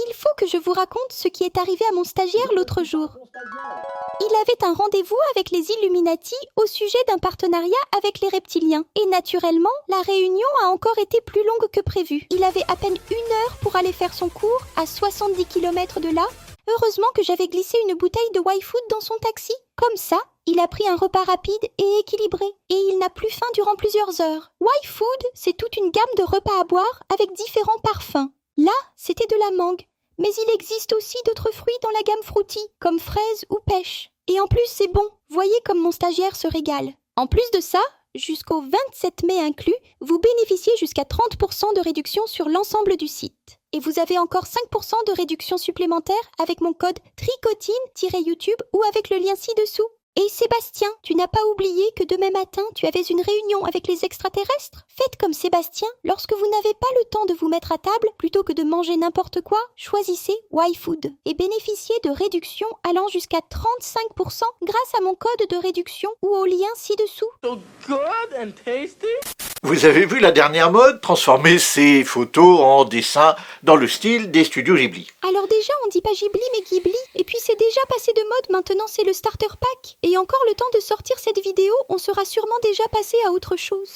Il faut que je vous raconte ce qui est arrivé à mon stagiaire l'autre jour. Il avait un rendez-vous avec les Illuminati au sujet d'un partenariat avec les reptiliens. Et naturellement, la réunion a encore été plus longue que prévu. Il avait à peine 1 heure pour aller faire son cours à 70 km de là. Heureusement que j'avais glissé une bouteille de Y-Food dans son taxi. Comme ça, il a pris un repas rapide et équilibré. Et il n'a plus faim durant plusieurs heures. Y-Food, c'est toute une gamme de repas à boire avec différents parfums. Là, c'était de la mangue. Mais il existe aussi d'autres fruits dans la gamme fruity, comme fraises ou pêche. Et en plus, c'est bon. Voyez comme mon stagiaire se régale. En plus de ça, jusqu'au 27 mai inclus, vous bénéficiez jusqu'à 30% de réduction sur l'ensemble du site. Et vous avez encore 5% de réduction supplémentaire avec mon code tricotine-youtube ou avec le lien ci-dessous. Et Sébastien, tu n'as pas oublié que demain matin, tu avais une réunion avec les extraterrestres? Faites comme Sébastien, lorsque vous n'avez pas le temps de vous mettre à table, plutôt que de manger n'importe quoi, choisissez Y-Food et bénéficiez de réductions allant jusqu'à 35% grâce à mon code de réduction ou au lien ci-dessous. So good and tasty. Vous avez vu la dernière mode, transformer ces photos en dessins dans le style des studios Ghibli. Alors déjà, on dit pas Ghibli mais Ghibli, et puis c'est déjà passé de mode, maintenant c'est le starter pack. Et encore le temps de sortir cette vidéo, on sera sûrement déjà passé à autre chose.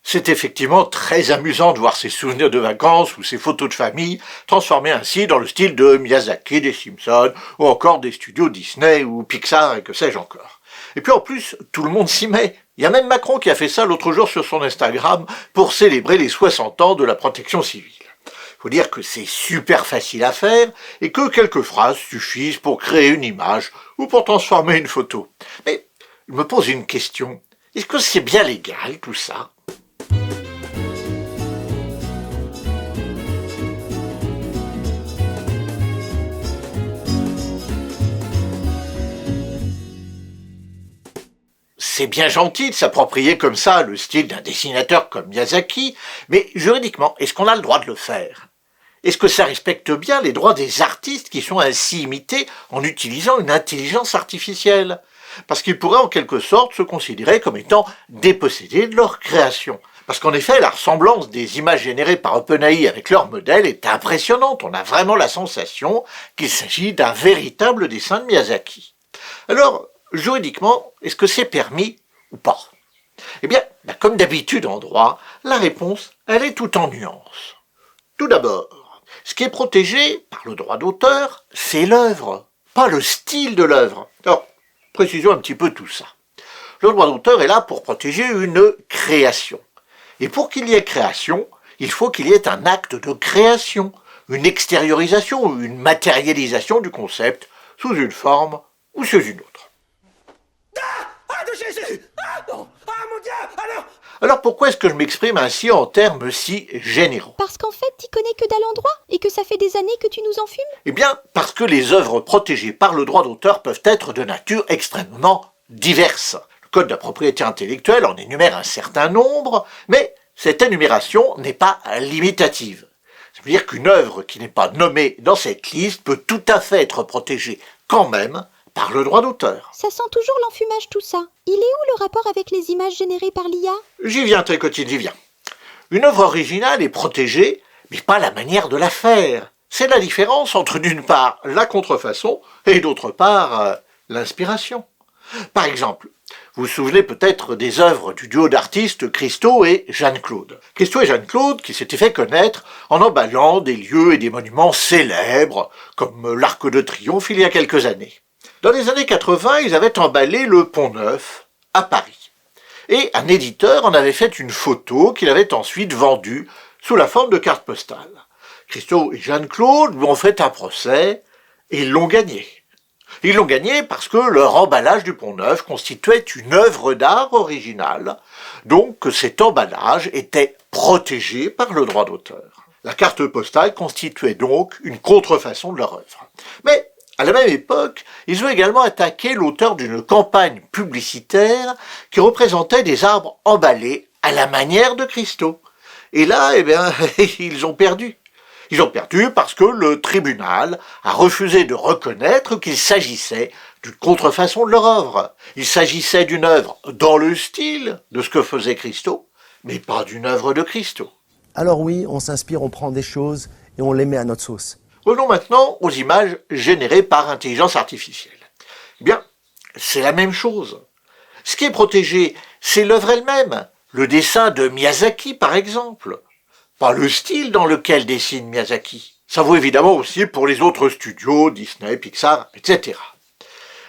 C'est effectivement très amusant de voir ces souvenirs de vacances ou ces photos de famille transformées ainsi dans le style de Miyazaki, des Simpsons, ou encore des studios Disney ou Pixar et que sais-je encore. Et puis en plus, tout le monde s'y met. Il y a même Macron qui a fait ça l'autre jour sur son Instagram pour célébrer les 60 ans de la protection civile. Faut dire que c'est super facile à faire et que quelques phrases suffisent pour créer une image ou pour transformer une photo. Mais je me pose une question. Est-ce que c'est bien légal tout ça ? C'est bien gentil de s'approprier comme ça le style d'un dessinateur comme Miyazaki, mais juridiquement, est-ce qu'on a le droit de le faire ? Est-ce que ça respecte bien les droits des artistes qui sont ainsi imités en utilisant une intelligence artificielle ? Parce qu'ils pourraient en quelque sorte se considérer comme étant dépossédés de leur création. Parce qu'en effet, la ressemblance des images générées par OpenAI avec leur modèle est impressionnante. On a vraiment la sensation qu'il s'agit d'un véritable dessin de Miyazaki. Alors, juridiquement, est-ce que c'est permis ou pas ? Eh bien, comme d'habitude en droit, la réponse, elle est tout en nuances. Tout d'abord, ce qui est protégé par le droit d'auteur, c'est l'œuvre, pas le style de l'œuvre. Alors, précisons un petit peu tout ça. Le droit d'auteur est là pour protéger une création. Et pour qu'il y ait création, il faut qu'il y ait un acte de création, une extériorisation ou une matérialisation du concept sous une forme ou sous une autre. Ah, de Jésus! Ah, non! Ah, mon Dieu! Alors pourquoi est-ce que je m'exprime ainsi en termes si généraux ? Parce qu'en fait, t'y connais que dalle en droit et que ça fait des années que tu nous en fumes. Eh bien, parce que les œuvres protégées par le droit d'auteur peuvent être de nature extrêmement diverse. Le Code de la propriété intellectuelle en énumère un certain nombre, mais cette énumération n'est pas limitative. Ça veut dire qu'une œuvre qui n'est pas nommée dans cette liste peut tout à fait être protégée quand même par le droit d'auteur. Ça sent toujours l'enfumage tout ça. Il est où le rapport avec les images générées par l'IA ? J'y viens, Tricotine, j'y viens. Une œuvre originale est protégée, mais pas la manière de la faire. C'est la différence entre d'une part la contrefaçon et d'autre part l'inspiration. Par exemple, vous vous souvenez peut-être des œuvres du duo d'artistes Christo et Jeanne-Claude. Christo et Jeanne-Claude qui s'étaient fait connaître en emballant des lieux et des monuments célèbres, comme l'Arc de Triomphe il y a quelques années. Dans les années 80, ils avaient emballé le Pont-Neuf à Paris. Et un éditeur en avait fait une photo qu'il avait ensuite vendue sous la forme de carte postale. Christo et Jeanne-Claude lui ont fait un procès et ils l'ont gagné. Ils l'ont gagné parce que leur emballage du Pont-Neuf constituait une œuvre d'art originale, donc que cet emballage était protégé par le droit d'auteur. La carte postale constituait donc une contrefaçon de leur œuvre. Mais à la même époque, ils ont également attaqué l'auteur d'une campagne publicitaire qui représentait des arbres emballés à la manière de Christo. Et là, ils ont perdu. Ils ont perdu parce que le tribunal a refusé de reconnaître qu'il s'agissait d'une contrefaçon de leur œuvre. Il s'agissait d'une œuvre dans le style de ce que faisait Christo, mais pas d'une œuvre de Christo. Alors oui, on s'inspire, on prend des choses et on les met à notre sauce. Revenons maintenant aux images générées par intelligence artificielle. Eh bien, c'est la même chose. Ce qui est protégé, c'est l'œuvre elle-même, le dessin de Miyazaki par exemple, pas le style dans lequel dessine Miyazaki. Ça vaut évidemment aussi pour les autres studios, Disney, Pixar, etc.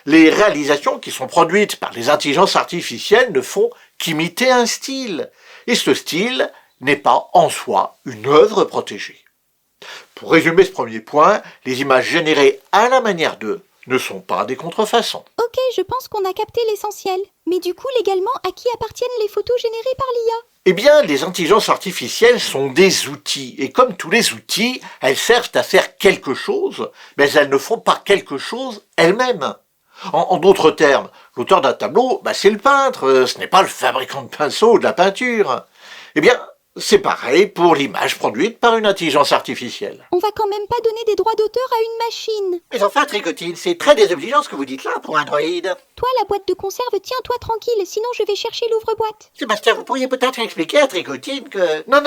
Les réalisations qui sont produites par les intelligences artificielles ne font qu'imiter un style, et ce style n'est pas en soi une œuvre protégée. Pour résumer ce premier point, les images générées à la manière d'eux ne sont pas des contrefaçons. Ok, je pense qu'on a capté l'essentiel. Mais du coup, légalement, à qui appartiennent les photos générées par l'IA? Eh bien, les intelligences artificielles sont des outils, et comme tous les outils, elles servent à faire quelque chose, mais elles ne font pas quelque chose elles-mêmes. En d'autres termes, l'auteur d'un tableau, c'est le peintre, ce n'est pas le fabricant de pinceaux ou de la peinture. Eh bien, c'est pareil pour l'image produite par une intelligence artificielle. On va quand même pas donner des droits d'auteur à une machine. Mais enfin, Tricotine, c'est très désobligeant ce que vous dites là pour un droïde. Toi, la boîte de conserve, tiens-toi tranquille, sinon je vais chercher l'ouvre-boîte. Sébastien, vous pourriez peut-être expliquer à Tricotine que... Non,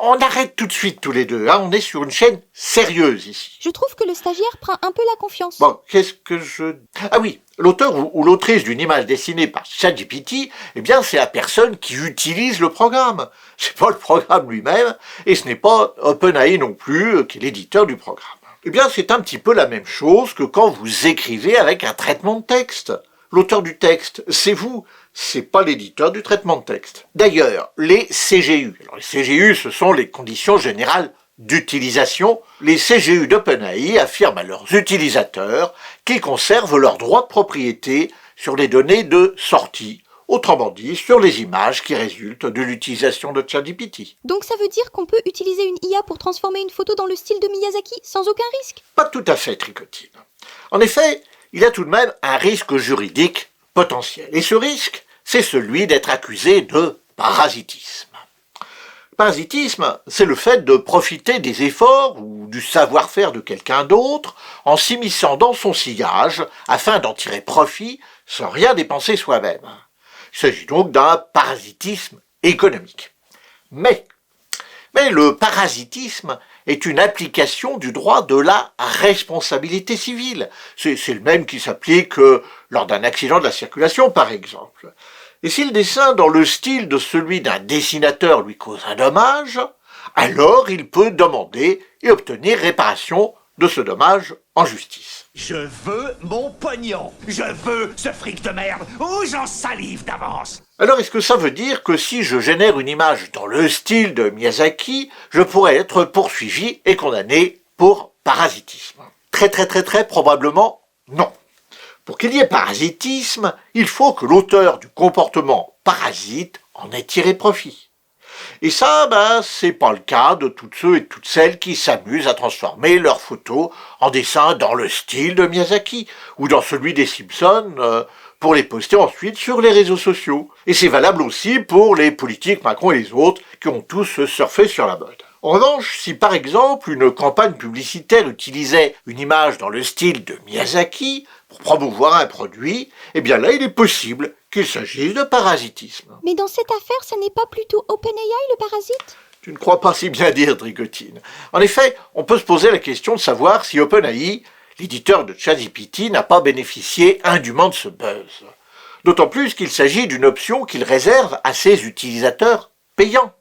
on arrête tout de suite tous les deux, on est sur une chaîne sérieuse ici. Je trouve que le stagiaire prend un peu la confiance. Bon, qu'est-ce que je... Ah oui, l'auteur ou l'autrice d'une image dessinée par ChatGPT, eh bien c'est la personne qui utilise le programme. C'est pas le programme lui-même, et ce n'est pas OpenAI non plus, qui est l'éditeur du programme. Eh bien c'est un petit peu la même chose que quand vous écrivez avec un traitement de texte. L'auteur du texte, c'est vous, c'est pas l'éditeur du traitement de texte. D'ailleurs, les CGU, alors les CGU, ce sont les conditions générales d'utilisation. Les CGU d'OpenAI affirment à leurs utilisateurs qu'ils conservent leurs droits de propriété sur les données de sortie, autrement dit sur les images qui résultent de l'utilisation de ChatGPT. Donc ça veut dire qu'on peut utiliser une IA pour transformer une photo dans le style de Miyazaki sans aucun risque? Pas tout à fait, Tricotine. En effet, il y a tout de même un risque juridique potentiel. Et ce risque, c'est celui d'être accusé de parasitisme. Parasitisme, c'est le fait de profiter des efforts ou du savoir-faire de quelqu'un d'autre en s'immisçant dans son sillage afin d'en tirer profit sans rien dépenser soi-même. Il s'agit donc d'un parasitisme économique. Mais le parasitisme est une application du droit de la responsabilité civile. C'est le même qui s'applique lors d'un accident de la circulation, par exemple. Et si le dessin dans le style de celui d'un dessinateur lui cause un dommage, alors il peut demander et obtenir réparation de ce dommage en justice. Je veux mon pognon. Je veux ce fric de merde. Oh, j'en salive d'avance. Alors est-ce que ça veut dire que si je génère une image dans le style de Miyazaki, je pourrais être poursuivi et condamné pour parasitisme? Très probablement non. Pour qu'il y ait parasitisme, il faut que l'auteur du comportement parasite en ait tiré profit. Et ça, c'est pas le cas de toutes ceux et toutes celles qui s'amusent à transformer leurs photos en dessins dans le style de Miyazaki ou dans celui des Simpsons pour les poster ensuite sur les réseaux sociaux. Et c'est valable aussi pour les politiques Macron et les autres qui ont tous surfé sur la mode. En revanche, si par exemple une campagne publicitaire utilisait une image dans le style de Miyazaki pour promouvoir un produit, eh bien là il est possible qu'il s'agisse de parasitisme. Mais dans cette affaire, ça n'est pas plutôt OpenAI le parasite? Tu ne crois pas si bien dire, Tricotine. En effet, on peut se poser la question de savoir si OpenAI, l'éditeur de ChatGPT, n'a pas bénéficié indûment de ce buzz. D'autant plus qu'il s'agit d'une option qu'il réserve à ses utilisateurs payants.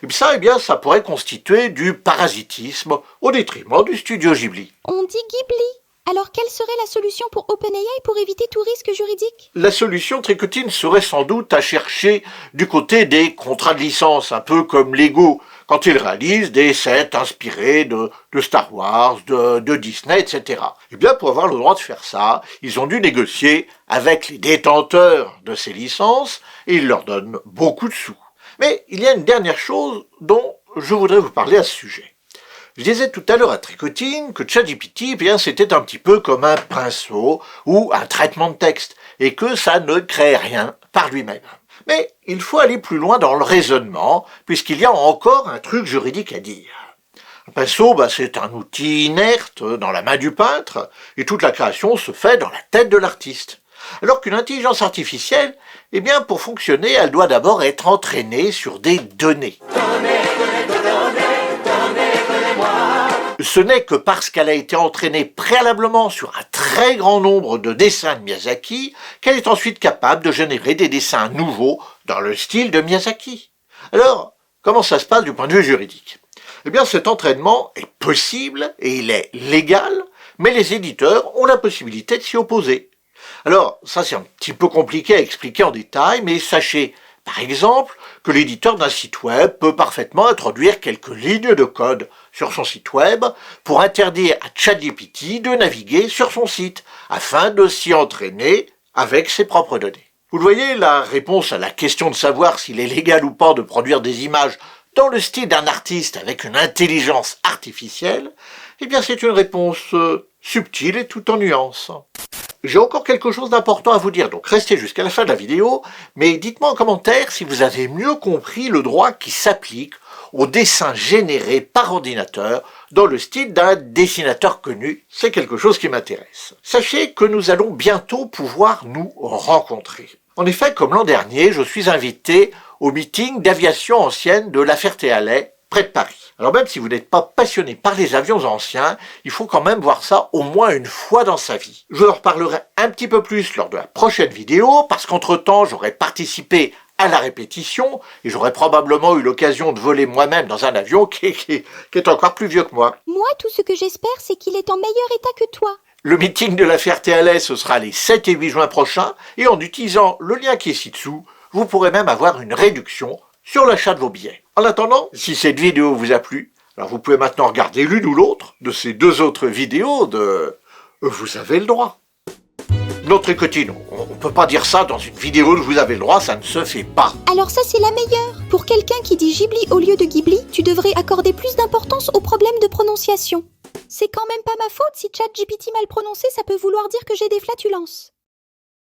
Et ça pourrait constituer du parasitisme au détriment du studio Ghibli. On dit Ghibli. Alors quelle serait la solution pour OpenAI pour éviter tout risque juridique? La solution, Tricotine, serait sans doute à chercher du côté des contrats de licence, un peu comme Lego, quand ils réalisent des sets inspirés de Star Wars, de Disney, etc. Eh bien, pour avoir le droit de faire ça, ils ont dû négocier avec les détenteurs de ces licences et ils leur donnent beaucoup de sous. Mais il y a une dernière chose dont je voudrais vous parler à ce sujet. Je disais tout à l'heure à Tricotine que ChatGPT, c'était un petit peu comme un pinceau ou un traitement de texte, et que ça ne crée rien par lui-même. Mais il faut aller plus loin dans le raisonnement, puisqu'il y a encore un truc juridique à dire. Un pinceau, c'est un outil inerte dans la main du peintre, et toute la création se fait dans la tête de l'artiste. Alors qu'une intelligence artificielle, pour fonctionner, elle doit d'abord être entraînée sur des données. Ce n'est que parce qu'elle a été entraînée préalablement sur un très grand nombre de dessins de Miyazaki qu'elle est ensuite capable de générer des dessins nouveaux dans le style de Miyazaki. Alors, comment ça se passe du point de vue juridique? Eh bien, cet entraînement est possible et il est légal, mais les éditeurs ont la possibilité de s'y opposer. Alors, ça c'est un petit peu compliqué à expliquer en détail, mais sachez, par exemple, que l'éditeur d'un site web peut parfaitement introduire quelques lignes de code sur son site web pour interdire à ChatGPT de naviguer sur son site, afin de s'y entraîner avec ses propres données. Vous le voyez, la réponse à la question de savoir s'il est légal ou pas de produire des images dans le style d'un artiste avec une intelligence artificielle, eh bien c'est une réponse subtile et tout en nuances. J'ai encore quelque chose d'important à vous dire, donc restez jusqu'à la fin de la vidéo, mais dites-moi en commentaire si vous avez mieux compris le droit qui s'applique aux dessins générés par ordinateur dans le style d'un dessinateur connu. C'est quelque chose qui m'intéresse. Sachez que nous allons bientôt pouvoir nous rencontrer. En effet, comme l'an dernier, je suis invité au meeting d'aviation ancienne de La Ferté-Alais, près de Paris. Alors même si vous n'êtes pas passionné par les avions anciens, il faut quand même voir ça au moins une fois dans sa vie. Je vous en reparlerai un petit peu plus lors de la prochaine vidéo, parce qu'entre-temps, j'aurai participé à la répétition, et j'aurai probablement eu l'occasion de voler moi-même dans un avion qui est encore plus vieux que moi. Moi, tout ce que j'espère, c'est qu'il est en meilleur état que toi. Le meeting de La Ferté-Alais, ce sera les 7 et 8 juin prochains, et en utilisant le lien qui est ci-dessous, vous pourrez même avoir une réduction sur l'achat de vos billets. En attendant, si cette vidéo vous a plu, alors vous pouvez maintenant regarder l'une ou l'autre de ces deux autres vidéos de « Vous avez le droit ». Notre écotine, on ne peut pas dire ça dans une vidéo de « Vous avez le droit », ça ne se fait pas. Alors ça, c'est la meilleure. Pour quelqu'un qui dit Ghibli au lieu de Ghibli, tu devrais accorder plus d'importance aux problèmes de prononciation. C'est quand même pas ma faute si ChatGPT mal prononcé, ça peut vouloir dire que j'ai des flatulences.